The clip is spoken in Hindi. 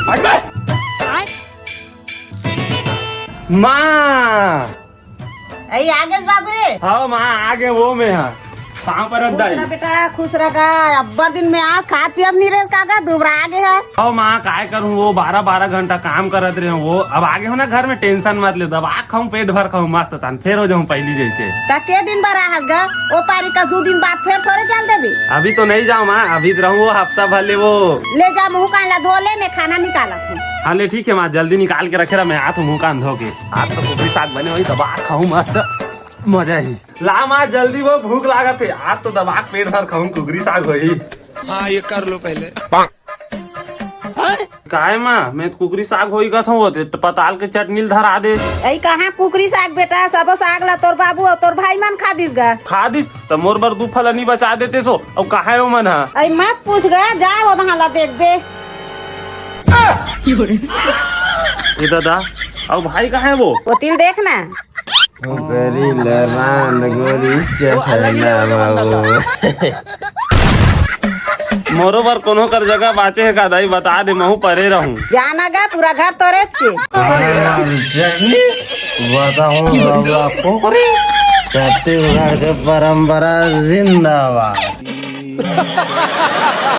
माँ अई आगे बाबू रे। हाँ माँ आगे वो में है कहाँ पर खुश रह बेटा, खुश रहा। अब्बर दिन में आज खाद पियब नहीं रहे काका, दुबरा आगे है। हाँ माँ काय करूँ, वो 12-12 घंटा काम करत रहे वो। अब आगे हो ना घर में, टेंशन मत ले, दबा खाऊं पेट भर खाऊं मस्त तान, फिर हो जाऊं पहली जैसे। के दिन भर आहत गा, वो पारी का 2 दिन बाद फिर थोड़े चल देबी। अभी तो नहीं जाऊँ माँ, अभी रहूँ वो हफ्ता भर ले वो। ले जा मुँह कान धो ले, मैं खाना निकाला हूँ। हाँ ले ठीक है माँ, जल्दी निकाल के रखे रहा, मैं आता हूँ मुँह कान धो के। आज तो कुकरी साग बने हुई, दबा खाऊं मस्त मजा ही। ला माँ जल्दी, वो भूख लागत है, आज तो दबा पेट भर खाऊं कुकरी साग होई। हाँ ये कर लो पहले। काय माँ मैं तो कुकरी साग होई गत हूँ, पताल के चटनी धरा दे। अई कहाँ कुकरी साग बेटा, सब साग ला तोर बाबू और तोर भाई मन खा दिस गा। खा दिस तो मोर बर 2 फलनी बचा देते सो, अब कहा वो मन है। अई मत पूछ गा, जा वो ला देख दे। ये दादा अब भाई कहाँ है वो तिल देखना। गोरी लरान गोरी चहना बाबू। मोरो बर कोनो कर जगह बाचे है का दाई, बता दे महू परे रहूं। जाना गा पूरा घर तोरे के। बताऊं अब आपको, छत्तीसगढ़ के परंपरा जिंदाबाद।